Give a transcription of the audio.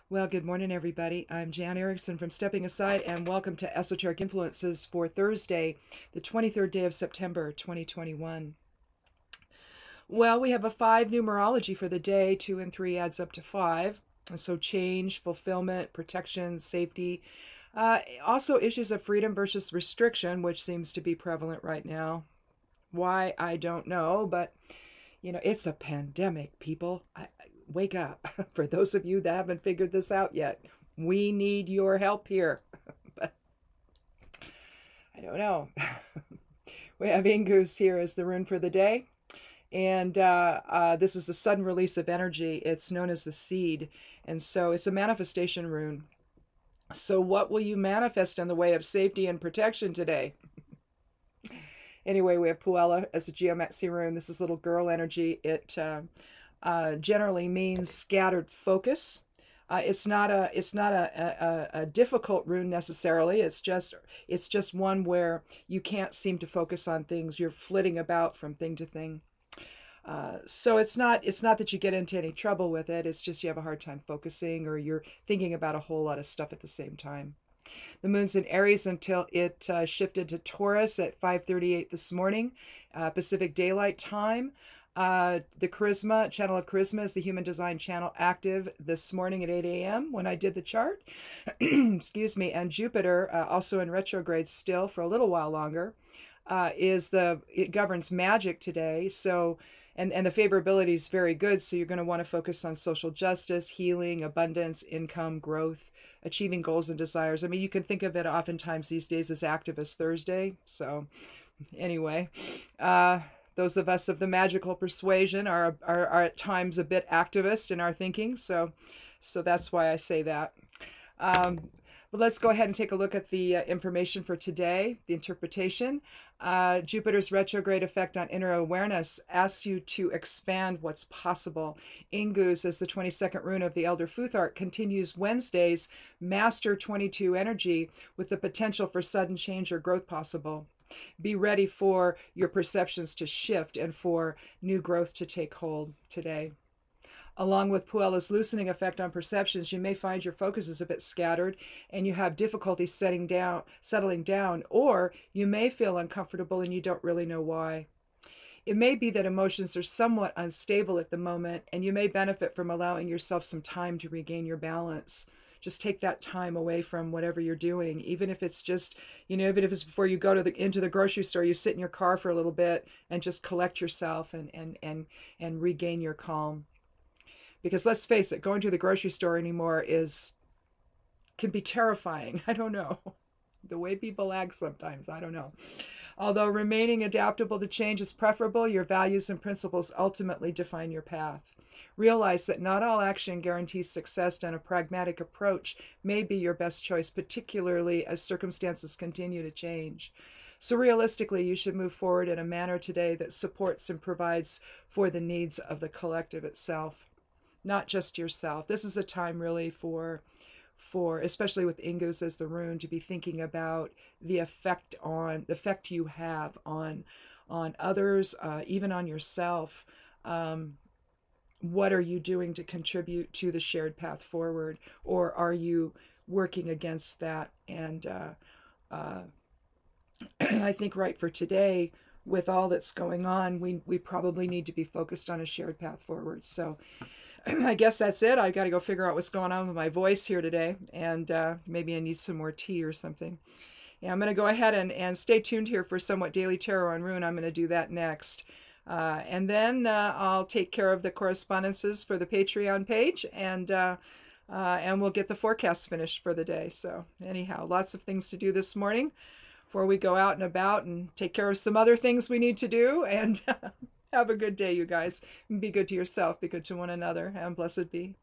Well, good morning, everybody. I'm Jan Erickson from Stepping Aside, and welcome to Esoteric Influences for Thursday, the 23rd day of September, 2021. Well, we have a 5 numerology for the day. 2 and 3 adds up to 5. And so change, fulfillment, protection, safety. Also issues of freedom versus restriction, which seems to be prevalent right now. Why, I don't know, but it's a pandemic, people. Wake up. For those of you that haven't figured this out yet, we need your help here. But I don't know. We have Ingus here as the rune for the day. And this is the sudden release of energy. It's known as the seed. And so it's a manifestation rune. So what will you manifest in the way of safety and protection today? Anyway, we have Puella as a geomancy rune. This is little girl energy. It generally means scattered focus. It's not a difficult rune necessarily. It's just one where you can't seem to focus on things. You're flitting about from thing to thing. So it's not that you get into any trouble with it. It's just you have a hard time focusing, or you're thinking about a whole lot of stuff at the same time. The moon's in Aries until it shifted to Taurus at 5:38 this morning, Pacific Daylight Time. The Charisma, channel of Charisma, is the human design channel, active this morning at 8 a.m. when I did the chart. Excuse me. And Jupiter, also in retrograde still for a little while longer, it governs magic today. So, and the favorability is very good. So you're going to want to focus on social justice, healing, abundance, income, growth, achieving goals and desires. I mean, you can think of it oftentimes these days as Activist Thursday. So anyway, those of us of the magical persuasion are at times a bit activist in our thinking. So that's why I say that. But let's go ahead and take a look at the information for today, the interpretation. Jupiter's retrograde effect on inner awareness asks you to expand what's possible. Ingus, as the 22nd rune of the Elder Futhark, continues Wednesday's Master 22 energy with the potential for sudden change or growth possible. Be ready for your perceptions to shift and for new growth to take hold today. Along with Puella's loosening effect on perceptions, you may find your focus is a bit scattered and you have difficulty settling down, or you may feel uncomfortable and you don't really know why. It may be that emotions are somewhat unstable at the moment, and you may benefit from allowing yourself some time to regain your balance. Just take that time away from whatever you're doing, even if it's just, even if it's before you go into the grocery store, you sit in your car for a little bit and just collect yourself and regain your calm. Because let's face it, going to the grocery store anymore can be terrifying. I don't know. The way people act sometimes, I don't know. Although remaining adaptable to change is preferable, your values and principles ultimately define your path. Realize that not all action guarantees success, and a pragmatic approach may be your best choice, particularly as circumstances continue to change. So realistically, you should move forward in a manner today that supports and provides for the needs of the collective itself, not just yourself. This is a time really for especially with Ingus as the rune, to be thinking about the effect you have on others, even on yourself. What are you doing to contribute to the shared path forward, or are you working against that? And I think right for today, with all that's going on, we probably need to be focused on a shared path forward. So I guess that's it. I've got to go figure out what's going on with my voice here today, and maybe I need some more tea or something. Yeah, I'm going to go ahead and stay tuned here for Somewhat Daily Tarot on Rune. I'm going to do that next. And then I'll take care of the correspondences for the Patreon page, and we'll get the forecast finished for the day. So anyhow, lots of things to do this morning before we go out and about and take care of some other things we need to do. And have a good day, you guys. Be good to yourself. Be good to one another. And blessed be.